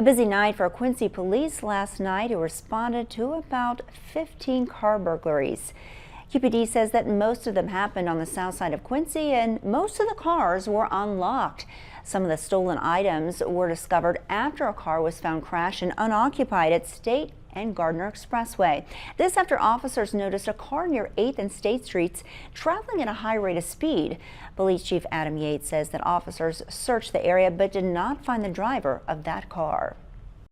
A busy night for Quincy police last night, who responded to about 15 car burglaries. QPD says that most of them happened on the south side of Quincy and most of the cars were unlocked. Some of the stolen items were discovered after a car was found crashed and unoccupied at State and Gardner Expressway. This after officers noticed a car near 8th and State Streets traveling at a high rate of speed. Police Chief Adam Yates says that officers searched the area but did not find the driver of that car.